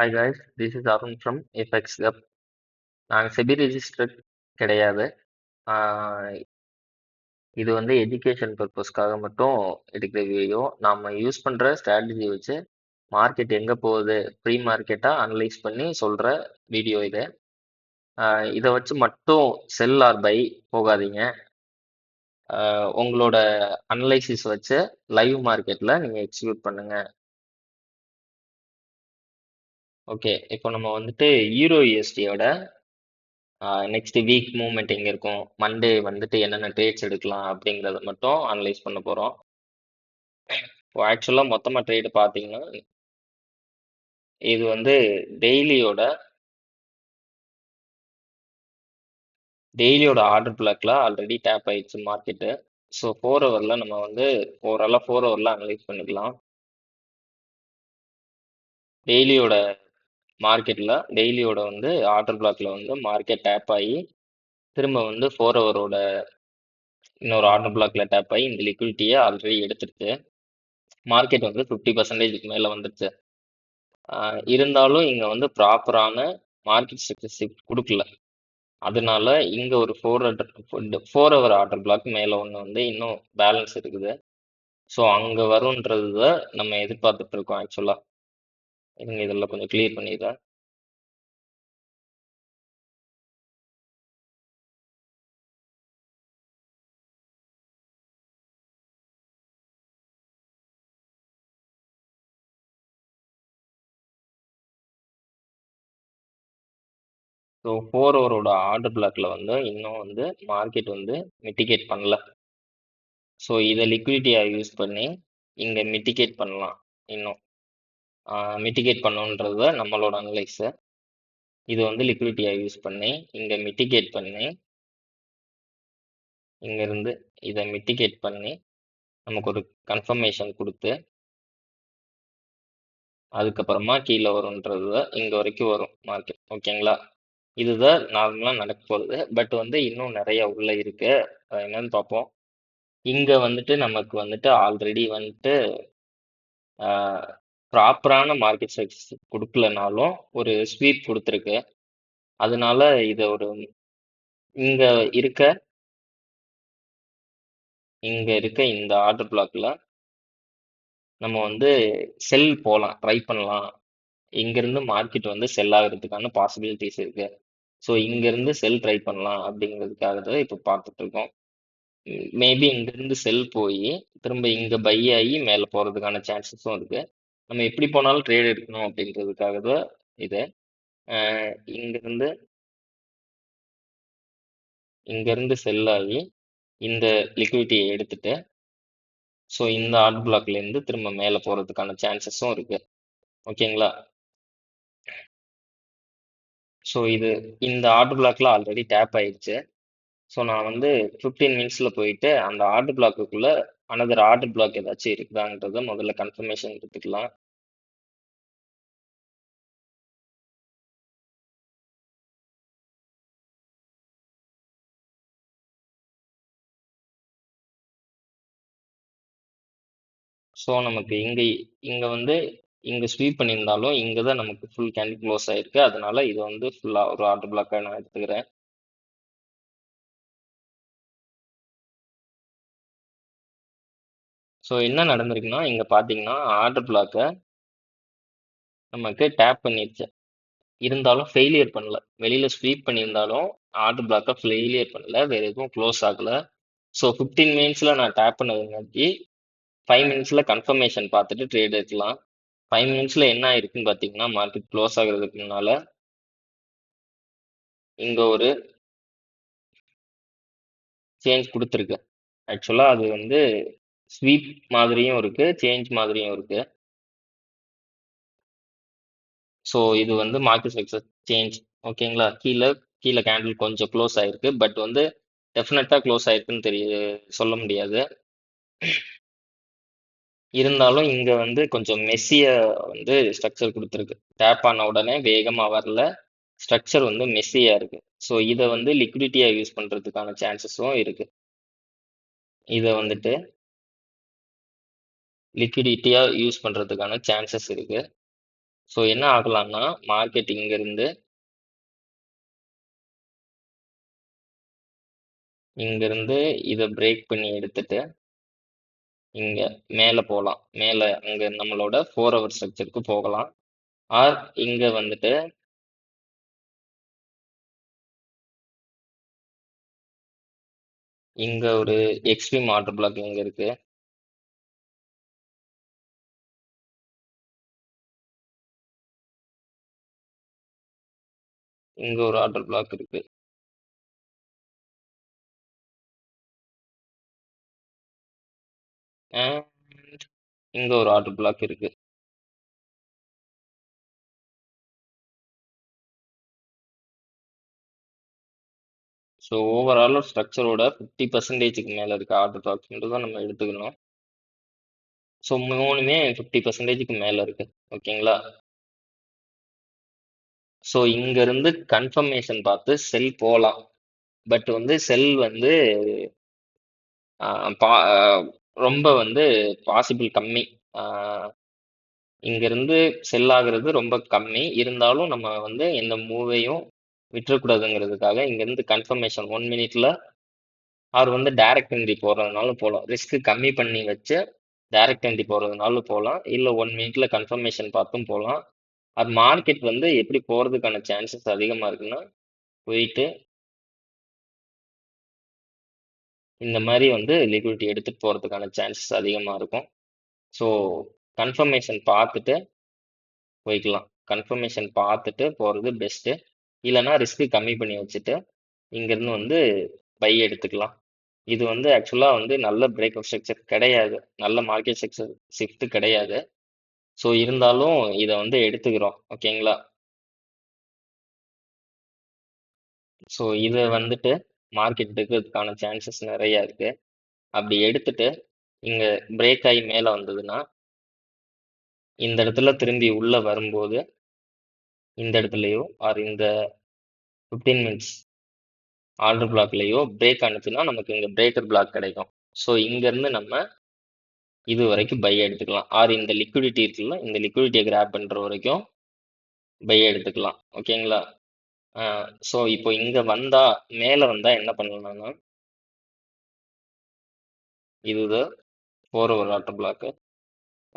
Hi guys, this is Arun from FX Hub. நாங்கள் SEBI registered கிடையாது. ஆஹ் இது வந்து எஜுகேஷன் பர்பஸ்க்காக மட்டும் எடுக்கிற வீடியோ. நாம யூஸ் பண்ற ஸ்ட்ராட்டஜி வச்சு மார்க்கெட் எங்க போகுது, ப்ரீ மார்க்கெட்டா அனலைஸ் பண்ணி சொல்ற வீடியோ இது. இதை வச்சு மட்டும் செல் ஆர் பை போகாதீங்க. உங்களோட அனலைசிஸ் வச்சு லைவ் மார்க்கெட்ல நீங்க எக்ஸிக்யூட் பண்ணுங்க. ஓகே, இப்போ நம்ம வந்துட்டு யூரோ யூஎஸ்டியோட நெக்ஸ்ட் வீக் மூவ்மெண்ட் எங்க இருக்கும், மண்டே வந்துட்டு என்னென்ன ட்ரேட்ஸ் எடுக்கலாம் அப்படிங்கிறத மட்டும் அனலைஸ் பண்ண போறோம். இப்போ ஆக்சுவலா மொத்தமா ட்ரேட் பார்த்தீங்கன்னா இது வந்து டெய்லியோட ஆர்டர் பிளாக்ல ஆல்ரெடி டேப் ஆயிடுச்சு மார்க்கெட்டு. ஸோ 4 ஹவர்ல நம்ம வந்து ஓவராலாக 4 ஹவர்ல அனலைஸ் பண்ணிக்கலாம். டெய்லியோட வந்து ஆர்டர் பிளாக்ல வந்து மார்க்கெட் டேப் ஆகி திரும்ப வந்து 4 ஹவரோட இன்னொரு ஆர்டர் பிளாக்ல டேப் ஆகி இந்த லிக்விடிட்டியை ஆல்ரெடி எடுத்துருச்சு. மார்க்கெட் வந்து 50% மேல வந்துருச்சு. இருந்தாலும் இங்க வந்து ப்ராப்பரான மார்க்கெட் ஸ்ட்ரக்சர் ஷிஃப்ட் கொடுக்கல. அதனால இங்க ஒரு 4 ஹவர் ஆர்டர் பிளாக் மேல ஒன்று வந்து இன்னும் பேலன்ஸ் இருக்குது. ஸோ அங்க வரும்ன்றத நம்ம எதிர்பார்த்துட்டு இருக்கோம். ஆக்சுவலா இருங்க, இதெல்லாம் கொஞ்சம் கிளியர் பண்ணிடுறேன். ஸோ 4 ஹவரோட ஆர்டர் பிளாக்ல வந்து இன்னும் வந்து மார்க்கெட் வந்து மிட்டிகேட் பண்ணல. ஸோ இதை லிக்விடிட்டியாக யூஸ் பண்ணி இங்கே மிட்டிகேட் பண்ணலாம். இன்னும் மிட்டிகேட் பண்ணணுன்றத நம்மளோட அனலைஸை இது வந்து லிக்விடிட்டியாக யூஸ் பண்ணி இங்கே மிட்டிகேட் பண்ணி இங்கேருந்து இதை மிட்டிகேட் பண்ணி நமக்கு ஒரு கன்ஃபர்மேஷன் கொடுத்து அதுக்கப்புறமா கீழே வரும்ன்றது இங்கே வரைக்கும் வரும் மார்க்கெட். ஓகேங்களா, இதுதான் நார்மலாக நடக்க போகுது. பட் வந்து இன்னும் நிறைய உள்ள இருக்கு. என்னன்னு பார்ப்போம். இங்கே வந்துட்டு நமக்கு வந்துட்டு ஆல்ரெடி வந்துட்டு ப்ராப்பரான மார்க்கெட் சைஸ் கொடுக்கலனாலும் ஒரு ஸ்வீப் கொடுத்துருக்கு. அதனால இதை ஒரு இங்க இருக்க இந்த ஆர்டர் பிளாக்ல நம்ம வந்து செல் போகலாம், ட்ரை பண்ணலாம். இங்கிருந்து மார்க்கெட் வந்து செல் ஆகிறதுக்கான பாசிபிலிட்டிஸ் இருக்கு. ஸோ இங்கிருந்து செல் ட்ரை பண்ணலாம் அப்படிங்கிறதுக்காக தான் இப்போ பார்த்துட்டு இருக்கோம். மேபி இங்கிருந்து செல் போய் திரும்ப இங்க பை ஆகி மேலே போறதுக்கான சான்சஸும் இருக்கு. நம்ம எப்படி போனாலும் ட்ரேட் எடுக்கணும் அப்படின்றதுக்காக தான் இது. இங்கிருந்து செல் ஆகி இந்த லிக்விடிட்டியை எடுத்துட்டு ஸோ இந்த ஆர்டர் பிளாக்ல இருந்து திரும்ப மேலே போறதுக்கான சான்சஸும் இருக்கு. ஓகேங்களா, ஸோ இந்த ஆர்டர் பிளாக்ல ஆல்ரெடி டேப் ஆயிடுச்சு. ஸோ நான் வந்து 15 மினிட்ஸ்ல போயிட்டு அந்த ஆர்டர் பிளாக்குக்குள்ள அனதர் ஆர்டர் பிளாக் ஏதாச்சும் இருக்குதான்றத முதல்ல கன்ஃபர்மேஷன் எடுத்துக்கலாம். ஸோ நமக்கு இங்க வந்து இங்க ஸ்வீப் பண்ணியிருந்தாலும் இங்க தான் நமக்கு ஃபுல் கேண்டில் க்ளோஸ் ஆயிருக்கு. அதனால இது வந்து ஃபுல்லா ஒரு ஆர்டர் பிளாக்கா நான் எடுத்துக்கிறேன். ஸோ என்ன நடந்திருக்குன்னா இங்க பாத்தீங்கன்னா ஆர்டர் பிளாக்கை நமக்கு டேப் பண்ணிருச்சு. இருந்தாலும் ஃபெயிலியர் பண்ணல. வெளியில ஸ்வீப் பண்ணியிருந்தாலும் ஆர்டர் பிளாக்கை ஃபெயிலியர் பண்ணல, வேற எதுவும் க்ளோஸ் ஆகல. ஸோ 15 மினிட்ஸ்ல நான் டேப் பண்ணதுங்காட்டி 5 மினிட்ஸ்ல கன்ஃபர்மேஷன் பார்த்துட்டு ட்ரேட் எடுக்கலாம். 5 மினிட்ஸ்ல என்ன ஆயிருக்குன்னு பார்த்தீங்கன்னா மார்க்கெட் க்ளோஸ் ஆகுறதுக்கு முன்னால இங்க ஒரு சேஞ்ச் கொடுத்துருக்கு. ஆக்சுவலா அது வந்து ஸ்வீப் மாதிரியும் இருக்கு, சேஞ்ச் மாதிரியும் இருக்கு. ஸோ இது வந்து மார்க்கெட் செக்டர் சேஞ்ச். ஓகேங்களா, கீழே கேண்டில் கொஞ்சம் க்ளோஸ் ஆயிருக்கு. பட் வந்து டெஃபினட்டா க்ளோஸ் ஆயிருக்குன்னு சொல்ல முடியாது. இருந்தாலும் இங்க வந்து கொஞ்சம் மெஸ்ஸிய வந்து ஸ்ட்ரக்சர் கொடுத்துருக்கு. டேப் ஆன உடனே வேகமா வரல, ஸ்ட்ரக்சர் வந்து மெஸ்ஸியா இருக்கு. ஸோ இதை வந்து லிக்விடிட்டியா யூஸ் பண்றதுக்கான சான்சஸும் இருக்கு. இதை வந்துட்டு லிக்விடிட்டியா யூஸ் பண்றதுக்கான சான்சஸ் இருக்கு. ஸோ என்ன ஆகலாம்னா மார்க்கெட் இங்கிருந்து இதை பிரேக் பண்ணி எடுத்துட்டு இங்க மேல போகலாம். மேல அங்க நம்மளோட 4 ஹவர் ஸ்ட்ரக்சருக்கு போகலாம். ஆர் இங்க வந்துட்டு இங்க ஒரு எக்ஸ்ட்ரீம் ஆர்டர் பிளாக் இங்க இருக்கு. இங்க ஒரு ஆர்டர் பிளாக் இருக்கு. And இங்க ஒரு ஆர்டர் பிளாக் இருக்கு. ஸோ ஓவரால் ஸ்ட்ரக்சரோட 50%க்கு மேல இருக்க ஆர்டர் பிளாக்ஸ் மட்டும் தான் நம்ம எடுத்துக்கணும். ஸோ மூணுமே 50%க்கு மேல இருக்கு. ஓகேங்களா? ஸோ இங்க இருந்து கன்ஃபர்மேஷன் பார்த்து செல் போகலாம். பட் வந்து செல் வந்து ரொம்ப வந்து பாசிபிள் கம்மி. இங்கிருந்து செல் ஆகுறது ரொம்ப கம்மி. இருந்தாலும் நம்ம வந்து எந்த மூவையும் விட்டுறக்கூடாதுங்கிறதுக்காக இங்கிருந்து கன்ஃபர்மேஷன் 1 மினிட்ல ஆர் வந்து டைரக்ட் என்ட்ரி போடுறதுனாலும் போகலாம். ரிஸ்க் கம்மி பண்ணி வச்சு டைரக்ட் என்ட்ரி போடுறதுனாலும் போகலாம். இல்லை 1 மினிட்ல கன்ஃபர்மேஷன் பார்த்தும் போகலாம். அது மார்க்கெட் வந்து எப்படி போறதுக்கான சான்சஸ் அதிகமா இருக்குன்னா போயிட்டு இந்த மாதிரி வந்து லிக்விடிட்டி எடுத்துட்டு போறதுக்கான சான்சஸ் அதிகமா இருக்கும். ஸோ கன்ஃபர்மேஷன் பார்த்துட்டு போய்க்கலாம். கன்ஃபர்மேஷன் பார்த்துட்டு போகிறது பெஸ்ட்டு. இல்லைன்னா ரிஸ்க்கு கம்மி பண்ணி வச்சுட்டு இங்கேருந்து வந்து பை எடுத்துக்கலாம். இது வந்து ஆக்சுவலாக வந்து நல்ல பிரேக் அவுட் ஸ்ட்ரக்சர் கிடையாது. நல்ல மார்க்கெட் ஸ்ட்ரக்சர் ஷிஃப்ட் கிடையாது. ஸோ இருந்தாலும் இதை வந்து எடுத்துக்கிறோம். ஓகேங்களா? ஸோ இதை வந்துட்டு மார்க்கெட் எடுக்கிறதுக்கான சான்சஸ் நிறையா இருக்குது. அப்படி எடுத்துட்டு இங்கே பிரேக் ஆகி மேலே வந்ததுன்னா இந்த இடத்துல திரும்பி உள்ளே வரும்போது இந்த இடத்துலையோ ஆர் இந்த 15 மினிட்ஸ் ஆர்டர் பிளாக்லையோ பிரேக் ஆனிச்சுன்னா நமக்கு இங்கே பிரேக்கர் பிளாக் கிடைக்கும். ஸோ இங்கேருந்து நம்ம இது வரைக்கும் பை எடுத்துக்கலாம். ஆர் இந்த லிக்விடிட்டி இருக்குல்ல, இந்த லிக்விடிட்டியை கிராப் பண்ணுற வரைக்கும் பை எடுத்துக்கலாம். ஓகேங்களா? ஸோ இப்போ இங்கே மேலே வந்தால் என்ன பண்ணலாம்னா இதுதான் 4 ஹவர் ஆர்டர் பிளாக்கு.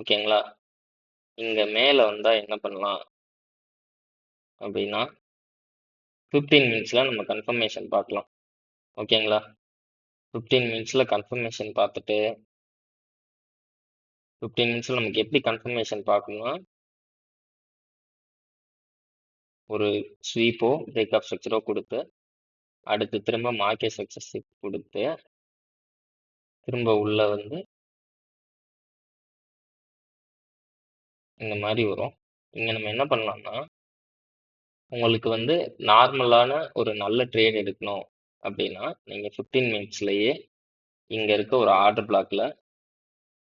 ஓகேங்களா? இங்கே மேலே வந்தால் என்ன பண்ணலாம் அப்படின்னா 15 மினிட்ஸில் நம்ம கன்ஃபர்மேஷன் பார்க்கலாம். ஓகேங்களா? 15 மினிட்ஸில் கன்ஃபர்மேஷன் பார்த்துட்டு 15 மினிட்ஸில் நமக்கு எப்படி கன்ஃபர்மேஷன் பார்க்கணும்னா ஒரு ஸ்வீப்போ பிரேக் ஆஃப் ஸ்ட்ரக்சரோ கொடுத்து அடுத்து திரும்ப மார்க்கெட் ஸ்ட்ரக்சர் கொடுத்து திரும்ப உள்ள வந்து இந்த மாதிரி வரும். இங்கே நம்ம என்ன பண்ணலாம்னா உங்களுக்கு வந்து நார்மலான ஒரு நல்ல ட்ரேட் எடுக்கணும் அப்படின்னா நீங்கள் 15 மினிட்ஸ்லேயே இங்கே இருக்க ஒரு ஆர்டர் பிளாக்ல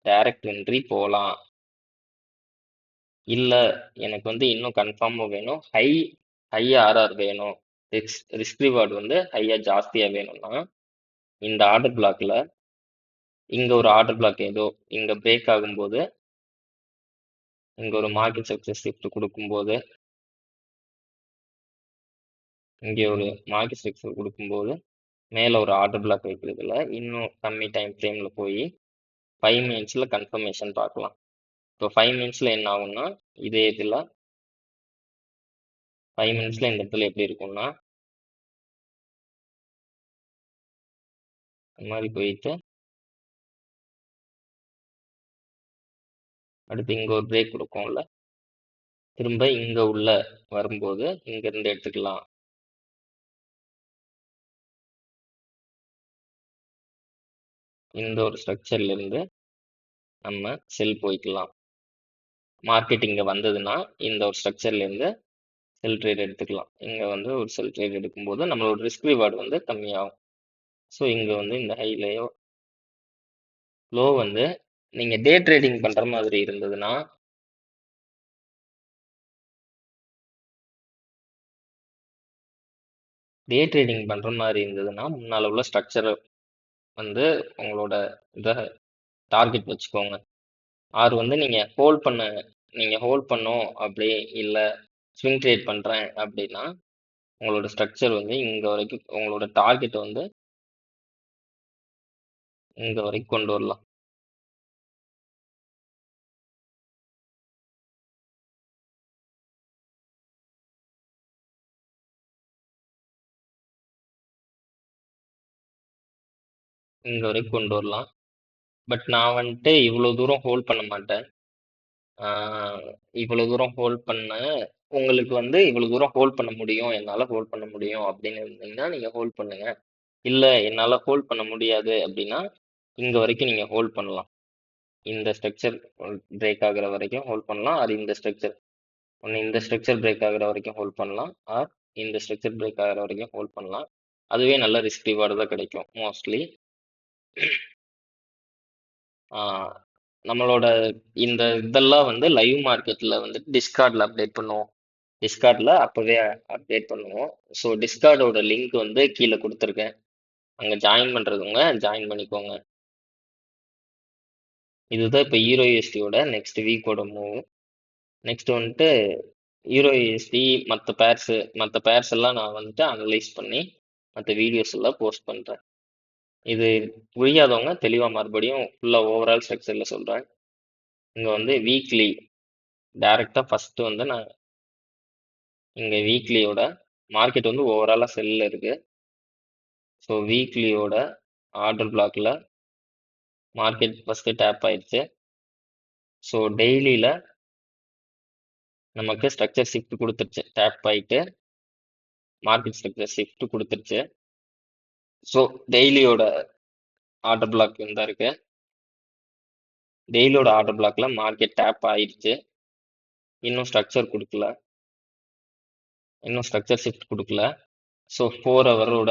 டைரக்ட் என்ட்ரி போகலாம். இல்லை எனக்கு வந்து இன்னும் கன்ஃபார்மாக வேணும், ஹை ஆர்ஆர் வேணும், ரிஸ்க் ரிவார்டு வந்து ஹையாக ஜாஸ்தியாக வேணும்னா இந்த ஆர்டர் பிளாக்ல இங்கே ஒரு ஆர்டர் பிளாக் ஏதோ இங்கே பிரேக் ஆகும்போது இங்கே ஒரு மார்க்கெட் ஸ்ட்ரக்சர் ஷிஃப்ட் கொடுக்கும்போது இங்கே ஒரு மார்க்கெட் ஸ்ட்ரக்சர் கொடுக்கும்போது மேலே ஒரு ஆர்டர் பிளாக் வைக்கிறதுல இன்னும் கம்மி டைம் ஃப்ரேமில் போய் 5 மினிட்ஸில் கன்ஃபர்மேஷன் பார்க்கலாம். இப்போ 5 மினிட்ஸில் என்ன ஆகும்னா இதே இதில் 5 மினிட்ஸில் இந்த இடத்துல எப்படி இருக்கும்னா இந்த மாதிரி போயிட்டு அடுத்து இங்கே ஒரு பிரேக் கொடுக்கும்ல, திரும்ப இங்கே உள்ள வரும்போது இங்கேருந்து எடுத்துக்கலாம். இந்த ஒரு ஸ்ட்ரக்சர்லேருந்து நம்ம செல் போய்க்கலாம். மார்க்கெட் இங்கே வந்ததுன்னா இந்த ஒரு ஸ்ட்ரக்சர்லேருந்து செல் ட்ரேட் எடுத்துக்கலாம். இங்கே வந்து ஒரு செல் ட்ரேட் எடுக்கும்போது நம்மளோட ரிஸ்க் ரிவார்டு வந்து கம்மியாகும். ஸோ இங்கே வந்து இந்த ஹைலையோ லோ வந்து நீங்கள் டே ட்ரேடிங் பண்ணுற மாதிரி இருந்ததுன்னா டே ட்ரேடிங் பண்ணுற மாதிரி இருந்ததுன்னா முன்னால் உள்ள ஸ்ட்ரக்சரை வந்து உங்களோட இதை டார்கெட் வச்சுக்கோங்க. ஆர் வந்து நீங்கள் ஹோல்ட் பண்ண நீங்கள் ஹோல்ட் பண்ணோம் அப்படி இல்லை ஸ்விங் ட்ரேட் பண்ணுறேன் அப்படின்னா உங்களோட ஸ்ட்ரக்சர் வந்து இங்கே வரைக்கும் உங்களோட டார்கெட் வந்து இங்கே வரைக்கும் கொண்டு வரலாம். இங்கே வரைக்கும் கொண்டு வரலாம். பட் நான் வந்துட்டு இவ்வளோ தூரம் ஹோல்ட் பண்ண மாட்டேன். இவ்வளோ தூரம் ஹோல்ட் பண்ண உங்களுக்கு வந்து இவ்வளோ தூரம் ஹோல்ட் பண்ண முடியும், என்னால் ஹோல்ட் பண்ண முடியும் அப்படின்னு இருந்தீங்கன்னா நீங்கள் ஹோல்ட் பண்ணுங்க. இல்லை என்னால் ஹோல்ட் பண்ண முடியாது அப்படின்னா இங்கே வரைக்கும் நீங்கள் ஹோல்ட் பண்ணலாம். இந்த ஸ்ட்ரக்சர் பிரேக் ஆகுற வரைக்கும் ஹோல்ட் பண்ணலாம். அது இந்த ஸ்ட்ரக்சர் ஒன்று இந்த ஸ்ட்ரக்சர் பிரேக் ஆகுற வரைக்கும் ஹோல்ட் பண்ணலாம். ஆர் இந்த ஸ்ட்ரக்சர் பிரேக் ஆகுற வரைக்கும் ஹோல்ட் பண்ணலாம். அதுவே நல்ல ரிஸ்க் ரிவார்டு தான் கிடைக்கும் மோஸ்ட்லி. நம்மளோட இந்த இதெல்லாம் வந்து லைவ் மார்க்கெட்டில் வந்து டிஸ்கார்டில் அப்டேட் பண்ணுவோம். டிஸ்கார்டில் அப்போவே அப்டேட் பண்ணுவோம். ஸோ டிஸ்கார்டோட லிங்க் வந்து கீழே கொடுத்துருக்கேன். அங்கே ஜாயின் பண்ணுறதுங்க ஜாயின் பண்ணிக்கோங்க. இதுதான் இப்போ ஹீரோ யூஎஸ்டியோட நெக்ஸ்ட் வீக்கோட மூவ். நெக்ஸ்ட் வந்துட்டு ஹீரோ யூஎஸ்டி மற்ற பேர்ஸ் எல்லாம் நான் வந்துட்டு அனலைஸ் பண்ணி மற்ற வீடியோஸ் எல்லாம் போஸ்ட் பண்ணுறேன். இது புரியாதவங்க தெளிவாக மறுபடியும் ஃபுல்லாக ஓவரால் ஸ்ட்ரக்சரில் சொல்கிறேன். இங்கே வந்து வீக்லி டைரெக்டாக ஃபஸ்ட்டு வந்து நான் இங்கே வீக்லியோட மார்க்கெட் வந்து ஓவராலாக செல்லில் இருக்குது. ஸோ வீக்லியோட ஆர்டர் பிளாக்ல மார்க்கெட் ஃபஸ்ட்டு டேப் ஆயிடுச்சு. ஸோ டெய்லியில் நமக்கு ஸ்ட்ரக்சர் ஷிஃப்ட் கொடுத்துருச்சு. டேப் ஆகிட்டு மார்க்கெட் ஸ்ட்ரக்சர் ஷிஃப்ட் கொடுத்துருச்சு. ஸோ டெய்லியோட ஆர்டர் பிளாக் தான் இருக்கு. டெய்லியோட ஆர்டர் பிளாக்ல மார்க்கெட் டேப் ஆயிடுச்சு. இன்னும் ஸ்ட்ரக்சர் கொடுக்கல, இன்னும் ஸ்ட்ரக்சர் ஷிஃப்ட் கொடுக்கல. ஸோ 4 ஹவரோட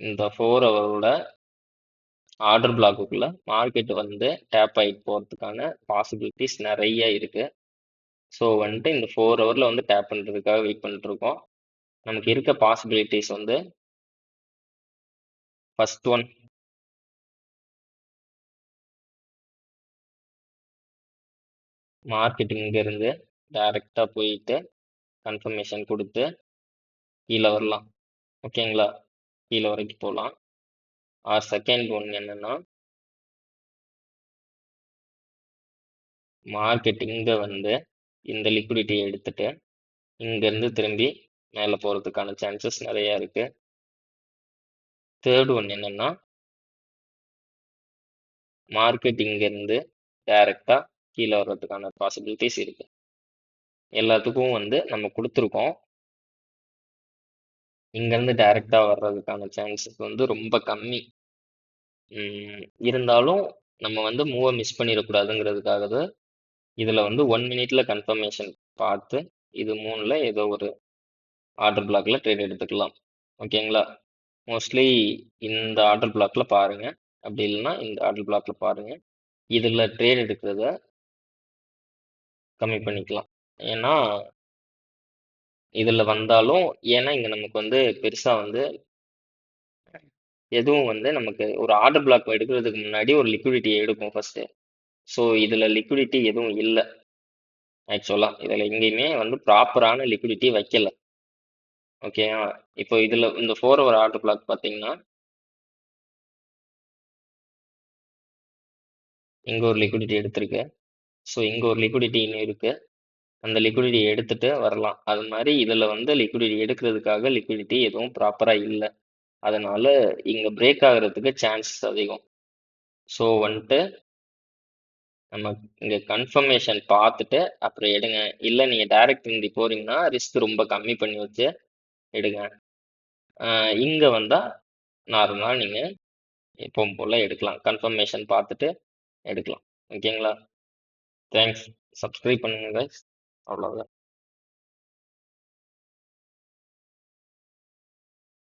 இந்த 4 ஹவரோட ஆர்டர் பிளாக்குள்ள மார்க்கெட் வந்து டேப் ஆகிட்டு போகிறதுக்கான பாசிபிலிட்டிஸ் நிறைய இருக்கு. ஸோ வந்துட்டு இந்த 4 ஹவரில் வந்து டேப் பண்ணுறதுக்காக வெயிட் பண்ணிட்டு இருக்கோம். நமக்கு இருக்க பாசிபிலிட்டிஸ் வந்து ஃபர்ஸ்ட் ஒன் மார்க்கெட் இங்கேருந்து டைரெக்டாக போயிட்டு கன்ஃபர்மேஷன் கொடுத்து கீழே வரலாம். ஓகேங்களா, கீழே வரைக்கும் போகலாம். ஆர் செகண்ட் ஒன் என்னன்னா மார்க்கெட் இங்கே வந்து இந்த லிக்விடிட்டியை எடுத்துட்டு இங்கேருந்து திரும்பி மேலே போகிறதுக்கான சான்சஸ் நிறையா இருக்குது. தேர்ட் ஒன் என்னன்னா மார்க்கெட் இங்கேருந்து டைரெக்டாக கீழே வர்றதுக்கான பாசிபிலிட்டிஸ் இருக்குது. எல்லாத்துக்கும் வந்து நம்ம கொடுத்துருக்கோம். இங்கேருந்து டைரெக்டாக வர்றதுக்கான சான்சஸ் வந்து ரொம்ப கம்மி. இருந்தாலும் நம்ம வந்து மூவை மிஸ் பண்ணிடக்கூடாதுங்கிறதுக்காக தான் இதில் வந்து 1 மினிட்ல கன்ஃபர்மேஷன் பார்த்து இது 3ல் ஏதோ ஒரு ஆர்டர் பிளாக்ல ட்ரேட் எடுத்துக்கலாம். ஓகேங்களா, மோஸ்ட்லி இந்த ஆர்டர் பிளாக்ல பாருங்க, அப்படி இல்லைன்னா இந்த ஆர்டர் பிளாக்ல பாருங்க. இதில் ட்ரேட் எடுக்கிறத கம்மி பண்ணிக்கலாம். ஏன்னா இதில் வந்தாலும் ஏன்னா இங்கே நமக்கு வந்து பெருசாக வந்து எதுவும் வந்து நமக்கு ஒரு ஆர்டர் பிளாக் எடுக்கிறதுக்கு முன்னாடி ஒரு லிக்விடிட்டி எடுக்கும் ஃபர்ஸ்ட். ஸோ இதில் லிக்விடிட்டி எதுவும் இல்லை. ஆக்சுவலாக இதில் எங்கேயுமே வந்து ப்ராப்பரான லிக்விடிட்டி வைக்கல. ஓகேவா, இப்போ இதில் இந்த 4 ஹவர் ஆர்டர் பிளாக் பார்த்தீங்கன்னா இங்கே ஒரு லிக்விடிட்டி எடுத்திருக்கு. ஸோ இங்கே ஒரு லிக்விடிட்டி இன்னும் இருக்கு. அந்த லிக்விடிட்டி எடுத்துட்டு வரலாம். அது மாதிரி இதில் வந்து லிக்விடிட்டி எடுக்கிறதுக்காக லிக்விடிட்டி எதுவும் ப்ராப்பராக இல்லை. அதனால இங்கே பிரேக் ஆகிறதுக்கு சான்சஸ் அதிகம். ஸோ வந்துட்டு நம்ம இங்கே கன்ஃபர்மேஷன் பார்த்துட்டு அப்புறம் எடுங்க. இல்லை நீங்கள் டைரக்ட் என்ட்ரி போறீங்கன்னா ரிஸ்க் ரொம்ப கம்மி பண்ணி வச்சு எடுங்க. இங்கே வந்தால் நார்மலாக நீங்கள் எப்பவும் போல் எடுக்கலாம். கன்ஃபர்மேஷன் பார்த்துட்டு எடுக்கலாம். ஓகேங்களா, தேங்க்ஸ். சப்ஸ்கிரைப் பண்ணுங்க guys. அவ்வளோதான்.